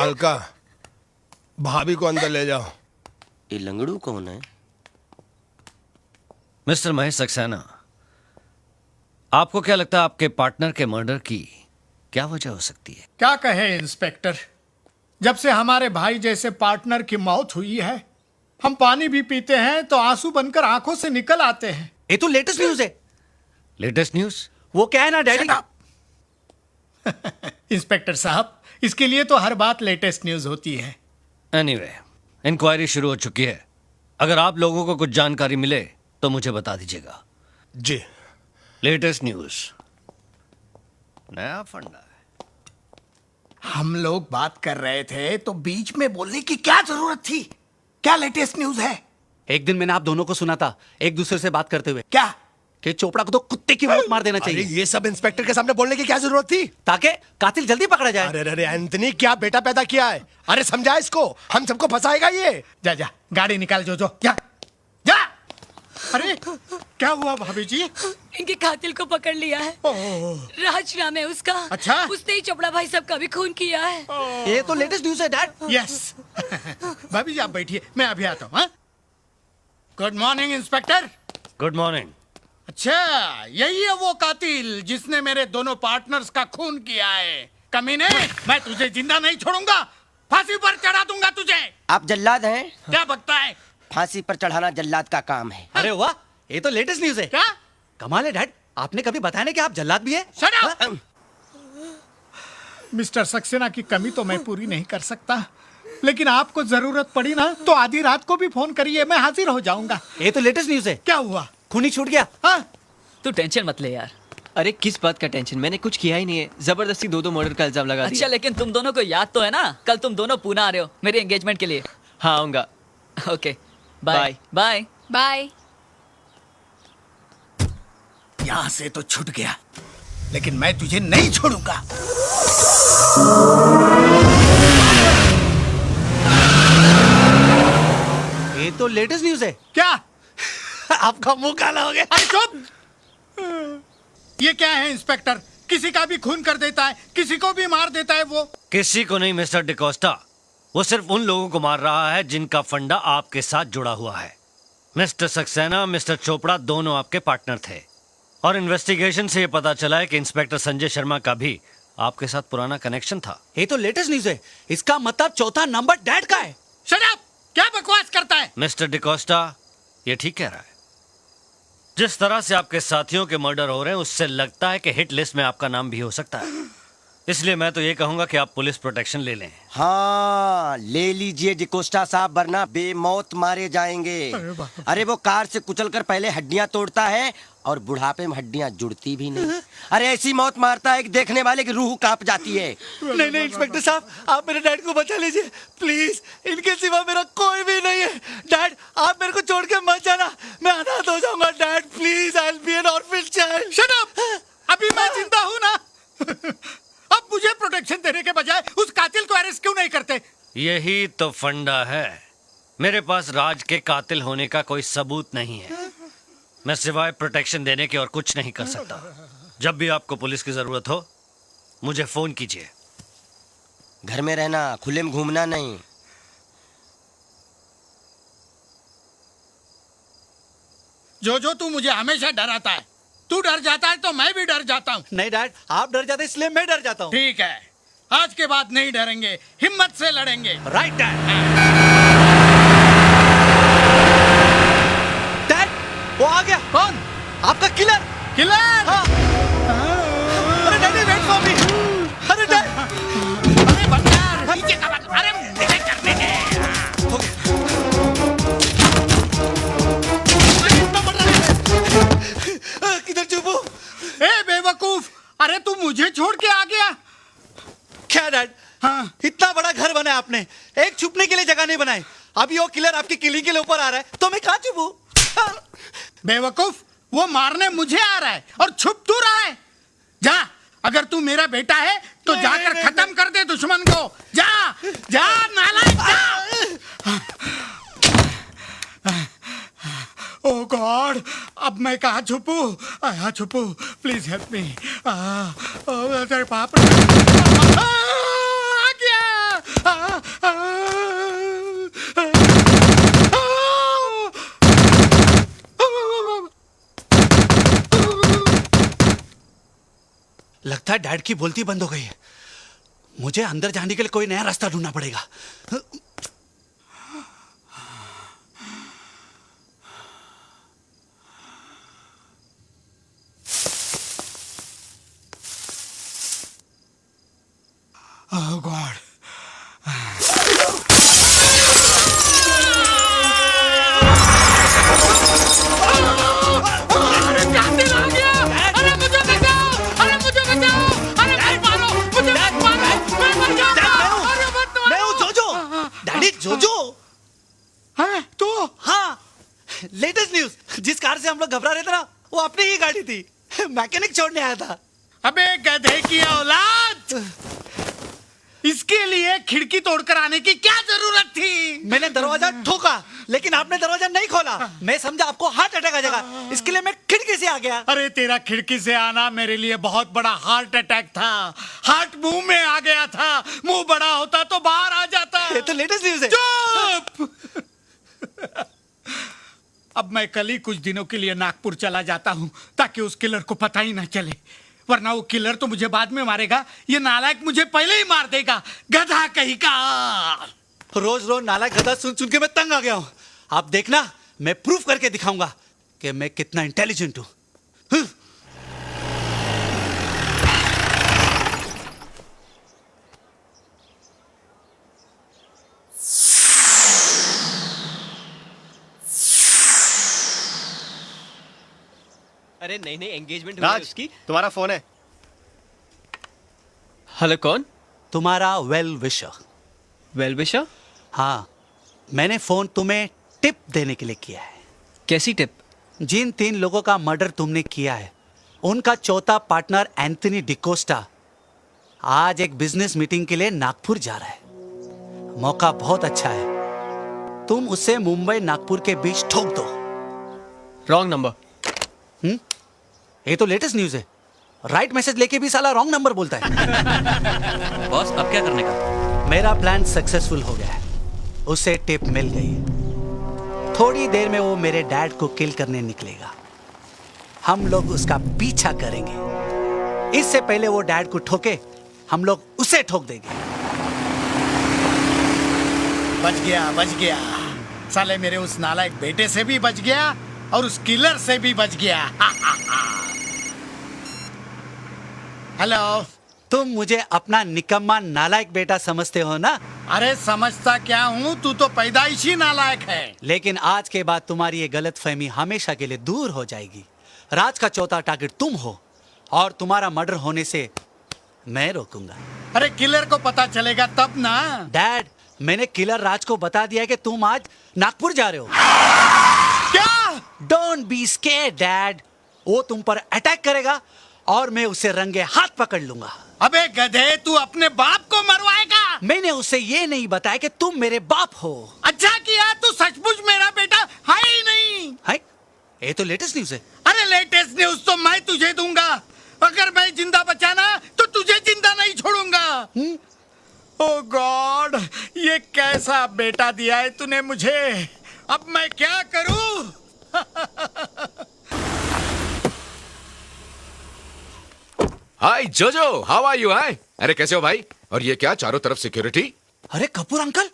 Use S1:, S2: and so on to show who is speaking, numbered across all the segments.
S1: अलका, भाभी को अंदर ले जाओ।
S2: ये लंगड़ू कौन है?
S3: मिस्टर महेश सक्सेना, आपको क्या लगता है आपके पार्टनर के मर्डर की क्या वजह हो सकती है?
S4: क्या कहे इंस्पेक्टर, जब से हमारे भाई जैसे पार्टनर की मौत हुई है, हम पानी भी पीते हैं तो आंसू बनकर आंखों से निकल आते हैं।
S5: ये तो लेटेस्ट न्यूज है।
S3: Latest news?
S5: वो क्या है ना डैडी।
S4: इंस्पेक्टर साहब, इसके लिए तो हर बात लेटेस्ट न्यूज होती है।
S3: एनीवे, इंक्वायरी शुरू हो चुकी है। अगर आप लोगों को कुछ जानकारी मिले तो मुझे बता दीजिएगा।
S1: जी।
S3: लेटेस्ट न्यूज, नया फंडा है।
S4: हम लोग बात कर रहे थे तो बीच में बोलने की क्या जरूरत थी? क्या लेटेस्ट न्यूज है?
S5: एक दिन मैंने आप दोनों को सुना था एक दूसरे से बात करते हुए
S4: क्या?
S5: कि चोपड़ा को तो कुत्ते की मौत मार देना
S1: अरे
S5: चाहिए
S1: ये सब इंस्पेक्टर के सामने बोलने की क्या जरूरत थी?
S5: ताकि कातिल जल्दी पकड़ा जाए।
S1: अरे अरे एंथनी, क्या बेटा पैदा किया है? अरे समझा इसको, हम सबको फंसाएगा ये।
S4: जा जा, गाड़ी निकाल जो जा जा। अरे क्या हुआ भाभी जी?
S6: इनके कातिल को पकड़ लिया है। राज नाम है उसका।
S4: अच्छा?
S6: उसने ही चोपड़ा भाई साहब का भी खून किया है।
S5: ये तो लेटेस्ट न्यूज है डैड।
S4: यस। भाभी जी आप बैठिए, मैं अभी आता हूँ। Good morning inspector.
S3: Good morning.
S4: अच्छा, यही है वो कातिल जिसने मेरे दोनों पार्टनर्स का खून किया है। कमीने, मैं तुझे जिंदा नहीं छोड़ूंगा, फांसी पर चढ़ा दूंगा तुझे।
S2: आप जल्लाद हैं?
S4: क्या बकता है?
S2: फांसी पर चढ़ाना जल्लाद का काम है।
S5: अरे वाह, ये तो लेटेस्ट न्यूज है।
S4: क्या?
S5: कमाल है डैड, आपने कभी बताया नहीं कि आप जल्लाद भी है?
S4: Shut up! मिस्टर सक्सेना की कमी तो मैं पूरी नहीं कर सकता, लेकिन आपको जरूरत पड़ी ना तो आधी रात को भी फोन करिए, मैं हाजिर हो जाऊंगा।
S5: ये तो लेटेस्ट न्यूज है।
S4: क्या हुआ?
S5: खूनी छूट गया।
S4: हाँ?
S7: तू टेंशन मत ले यार। अरे किस बात का टेंशन, मैंने कुछ किया ही नहीं है। जबरदस्ती दो मर्डर का इल्जाम लगा
S6: अच्छा,
S7: दिया।
S6: लेकिन तुम दोनों को याद तो है ना, कल तुम दोनों पूना आ रहे हो मेरे एंगेजमेंट के लिए।
S7: हाँ आऊंगा।
S6: Okay, bye bye bye.
S4: यहाँ से तो छूट गया, लेकिन मैं तुझे नहीं छोड़ूंगा।
S5: ये तो लेटेस्ट न्यूज है।
S4: क्या?
S5: आपका मुंह काला हो गया।
S4: अरे चुप! ये क्या है इंस्पेक्टर? किसी का भी खून कर देता है, किसी को भी मार देता है वो।
S3: किसी को नहीं मिस्टर डिकोस्टा, वो सिर्फ उन लोगों को मार रहा है जिनका फंडा आपके साथ जुड़ा हुआ है। मिस्टर सक्सेना, मिस्टर चोपड़ा दोनों आपके पार्टनर थे, और इन्वेस्टिगेशन से ये पता चला है कि इंस्पेक्टर संजय शर्मा का भी आपके साथ पुराना कनेक्शन था।
S5: ये तो लेटेस्ट न्यूज है। इसका मतलब चौथा नंबर डैड का है।
S4: Shut up! क्या बकवास करता है?
S3: मिस्टर डिकोस्टा, ये ठीक कह रहा है। जिस तरह से आपके साथियों के मर्डर हो रहे हैं, उससे लगता है कि हिट लिस्ट में आपका नाम भी हो सकता है। इसलिए मैं तो ये कहूंगा कि आप पुलिस प्रोटेक्शन ले लें।
S2: हाँ, ले लीजिए डिकोस्टा साहब, वरना बेमौत मारे जाएंगे। अरे वो कार से कुचलकर पहले हड्डियां तोड़ता है और बुढ़ापे में हड्डियां जुड़ती भी नहीं। अरे ऐसी मौत मारता है कि देखने वाले की रूह कांप जाती है।
S5: नहीं नहीं इंस्पेक्टर साहब, आप मेरे डैड को बचा लीजिए प्लीज। इनके सिवा मेरा कोई भी नहीं है। डैड, आप मेरे को छोड़ के मत जाना, मैं अनाथ हो जाऊंगा। Dad please, I will be N orphan child.
S4: Shut up! अभी मैं जिंदा हूं ना। अब मुझे प्रोटेक्शन देने के बजाय उस कातिल को अरेस्ट क्यों नहीं करते?
S3: यही तो फंडा है। मेरे पास राज के कातिल होने का कोई सबूत नहीं है। मैं सिवाय प्रोटेक्शन देने के और कुछ नहीं कर सकता। जब भी आपको पुलिस की जरूरत हो, मुझे फोन कीजिए।
S2: घर में रहना, खुले में घूमना नहीं।
S4: जो तू मुझे हमेशा डराता है, तू डर जाता है तो मैं भी डर जाता हूँ।
S5: नहीं डैड, आप डर जाते इसलिए मैं डर जाता हूँ।
S4: ठीक है, आज के बाद नहीं डरेंगे, हिम्मत से लड़ेंगे।
S5: Right dad. डैड, वो आ गया।
S4: कौन?
S5: आपका किलर।
S4: किलर?
S5: हाँ। अरे डैडी, वेट फॉर मी। अरे डैड।
S4: अरे बंदर, नीचे का बंदर, अरे मुझे करने दे।
S5: किधर चुपो?
S4: ए बेवकूफ, अरे तू मुझे छोड़ के आ गया।
S5: क्या डैड?
S4: हाँ।
S5: इतना बड़ा घर बनाया आपने, एक छुपने के लिए जगह नहीं बनाई। अभी वो किलर आपकी किलिंग के लिए ऊपर आ रहा है तो मैं कहाँ छुपूं?
S4: बेवकूफ, वो मारने मुझे आ रहा है और छुप तू रहा है। जा, अगर तू मेरा बेटा है तो जाकर खत्म कर दे दुश्मन को। जा जा नालायक, जा। ओह गॉड, अब मैं कहाँ छुपू? यहाँ छुपू, प्लीज हेल्प मी। तेरे बाप रे, आ गया।
S5: लगता है डैड की बोलती बंद हो गई है। मुझे अंदर जाने के लिए कोई नया रास्ता ढूंढना पड़ेगा।
S4: Oh God. अरे कातिल आ गया! अरे मुझे बचाओ! अरे मुझे बचाओ! अरे मत मारो! मुझे मत मारो! मैं मर जाऊंगा! अरे मत मारो!
S5: मैं हूँ जोजो। डैडी जोजो।
S4: हाँ, तू?
S5: हाँ, लेटेस्ट न्यूज। जिस कार से हम लोग घबरा रहे थे ना, वो अपनी ही गाड़ी थी। मैकेनिक छोड़ने आया था।
S4: अबे गधे की औलाद! इसके लिए खिड़की तोड़कर आने की क्या जरूरत थी?
S5: मैंने दरवाजा ठोका, लेकिन आपने दरवाजा नहीं खोला। मैं समझा आपको हार्ट अटैक आ जाएगा, इसके लिए मैं खिड़की से आ गया।
S4: अरे तेरा खिड़की से आना मेरे लिए बहुत बड़ा हार्ट अटैक था। हार्ट मुंह में आ गया था। मुंह बड़ा होता तो बाहर आ जाता।
S5: ये तो लेटेस्ट न्यूज है।
S4: चुप! अब मैं कल ही कुछ दिनों के लिए नागपुर चला जाता हूँ ताकि उस किलर को पता ही ना चले, वरना वो किलर तो मुझे बाद में मारेगा। ये नालायक मुझे पहले ही मार देगा। गधा कहीं का।
S5: रोज रोज नालायक गधा सुन सुन के मैं तंग आ गया हूँ। आप देखना, मैं प्रूफ करके दिखाऊंगा कि मैं कितना इंटेलिजेंट हूँ।
S7: अरे नहीं नहीं, एंगेजमेंट हुई है
S1: राज,
S7: उसकी।
S1: तुम्हारा फोन है।
S7: हेलो, कौन?
S5: तुम्हारा वेल विशर।
S7: Well wisher?
S5: हाँ, मैंने फोन तुम्हें टिप देने के लिए किया है।
S7: कैसी टिप?
S5: जिन 3 लोगों का मर्डर तुमने किया है, उनका चौथा पार्टनर एंथनी डिकोस्टा आज एक बिजनेस मीटिंग के लिए नागपुर जा रहा है। मौका बहुत अच्छा है, तुम उसे मुंबई नागपुर के बीच ठोक दो।
S7: Wrong number.
S5: ये तो लेटेस्ट न्यूज है। राइट मैसेज लेके भी साला रॉन्ग नंबर बोलता है।
S3: बॉस, अब क्या करने का?
S5: मेरा प्लान सक्सेसफुल हो गया है। उसे टिप मिल गई है। थोड़ी देर में वो मेरे डैड को किल करने निकलेगा। हम लोग उसका पीछा करेंगे। इससे पहले वो डैड को ठोके, हम लोग उसे ठोक देंगे।
S4: बच गया, बच गया। साले मेरे उस नालायक बेटे से भी बच गया और उस किलर से भी बच गया। हेलो।
S5: तुम मुझे अपना निकम्मा नालायक बेटा समझते हो ना?
S4: अरे समझता क्या हूँ, तू तो पैदाइशी नालायक है।
S5: लेकिन आज के बाद तुम्हारी ये गलतफहमी हमेशा के लिए दूर हो जाएगी। राज का चौथा टारगेट तुम हो और तुम्हारा मर्डर होने से मैं रोकूंगा।
S4: अरे किलर को पता चलेगा तब ना।
S5: डैड, मैंने किलर राज को बता दिया कि तुम आज नागपुर जा रहे हो।
S4: क्या?
S5: Don't be scared dad. वो तुम पर अटैक करेगा और मैं उसे रंगे हाथ पकड़ लूंगा।
S4: अबे गधे, तू अपने बाप को मरवाएगा?
S5: मैंने उसे ये नहीं बताया कि तुम मेरे बाप हो।
S4: अच्छा किया, तू सचमुच मेरा बेटा है ही नहीं।
S5: है? ये तो लेटेस्ट न्यूज है।
S4: अरे लेटेस्ट न्यूज तो मैं तुझे दूंगा। अगर मैं जिंदा बचा ना तो तुझे जिंदा नहीं छोड़ूंगा। ओ गॉड, ये कैसा बेटा दिया है तूने मुझे। अब मैं क्या करूं?
S8: हाय जोजो, हाउ आर यू? हाय, अरे कैसे हो भाई? और ये क्या चारों तरफ सिक्योरिटी?
S5: अरे कपूर अंकल,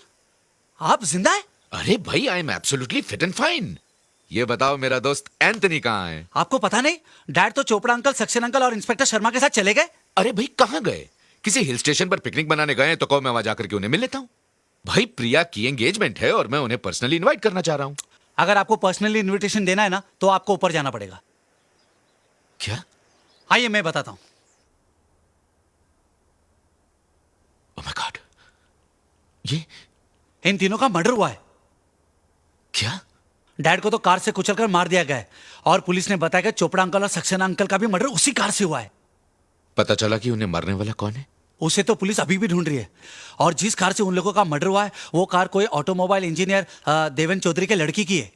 S5: आप जिंदा है?
S8: अरे भाई, I am absolutely fit and fine. ये बताओ मेरा दोस्त एंथनी कहाँ है?
S5: आपको पता नहीं? डैड तो चोपड़ा अंकल, सक्सेना अंकल और इंस्पेक्टर शर्मा के साथ चले गए।
S8: अरे भाई, कहाँ गए? किसी हिल स्टेशन पर पिकनिक बनाने गए तो कहो, मैं वहां जाकर के उन्हें मिल लेता हूँ। भाई, प्रिया की एंगेजमेंट है और मैं उन्हें पर्सनली इनवाइट करना चाह रहा हूँ।
S5: अगर आपको पर्सनली इनविटेशन देना है ना, तो आपको ऊपर जाना पड़ेगा।
S8: क्या?
S5: आइए मैं बताता हूँ।
S8: ओह माय गॉड, ये
S5: इन तीनों का मर्डर हुआ है।
S8: क्या?
S5: डैड को तो कार से कुचलकर मार दिया गया है और पुलिस ने बताया कि चोपड़ा अंकल और सक्सेना अंकल का भी मर्डर उसी कार से हुआ है।
S8: पता चला कि उन्हें मारने वाला कौन है?
S5: उसे तो पुलिस अभी भी ढूंढ रही है। और जिस कार से उन लोगों का मर्डर हुआ है, वो कार कोई ऑटोमोबाइल इंजीनियर देवेन चौधरी के लड़की की है।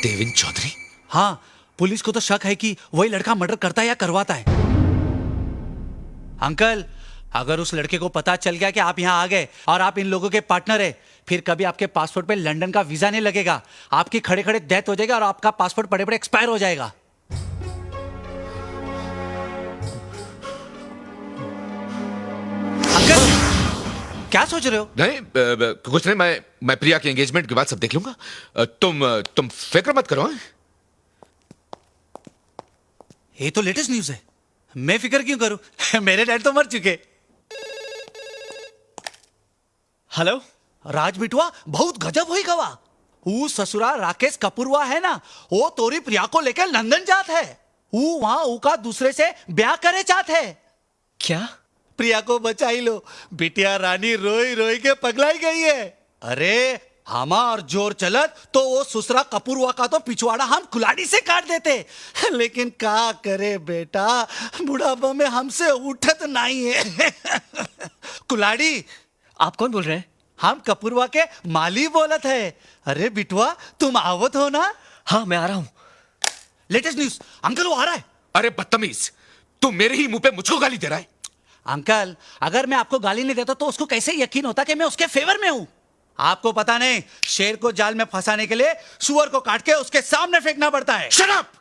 S8: देवेन चौधरी?
S5: हाँ, पुलिस को तो शक है कि वही लड़का मर्डर करता है या करवाता है। अंकल, अगर उस लड़के को पता चल गया कि आप यहाँ आ गए और आप इन लोगों के पार्टनर है, फिर कभी आपके पासपोर्ट पे लंदन का वीजा नहीं लगेगा, आपकी खड़े खड़े डेथ हो जाएगी और आपका पासपोर्ट पड़े पड़े एक्सपायर हो जाएगा। अंकल, क्या सोच रहे हो?
S8: नहीं कुछ नहीं, मैं प्रिया के एंगेजमेंट के बाद सब देख लूंगा। तुम फिक्र मत करो। हाँ?
S5: ये तो लेटेस्ट न्यूज है, मैं फिक्र क्यों करूं? मेरे डैड तो मर चुके।
S7: हेलो
S5: राज बिटवा बहुत गजब हुई गवा। वो ससुरा राकेश कपूरवा है ना, वो तोरी प्रिया को लेकर लंदन जात है। वो वहां उका दूसरे से ब्याह करे चाहत है।
S7: क्या?
S5: प्रिया को बचाई लो, बिटिया रानी रोई रोई के पगलाई गई है। अरे हमा और जोर चलत तो वो ससुरा कपूरवा का तो पिछवाड़ा हम कुलाड़ी से काट देते, लेकिन का करे बेटा, बुढ़ापा में हमसे उठत नहीं है। कुलाड़ी,
S7: आप कौन बोल रहे हैं?
S5: हम कपूरवा के माली बोलत है। अरे बिटवा तुम आवत हो ना?
S7: हाँ मैं आ रहा हूँ।
S5: लेटेस्ट न्यूज, अंकल वो आ रहा है।
S8: अरे बदतमीज, तू मेरे ही मुंह पे मुझको गाली दे रहा है।
S5: अंकल अगर मैं आपको गाली नहीं देता तो उसको कैसे यकीन होता कि मैं उसके फेवर में हूं? आपको पता नहीं, शेर को जाल में फंसाने के लिए सुअर को काट के उसके सामने फेंकना पड़ता है।
S8: Shut up!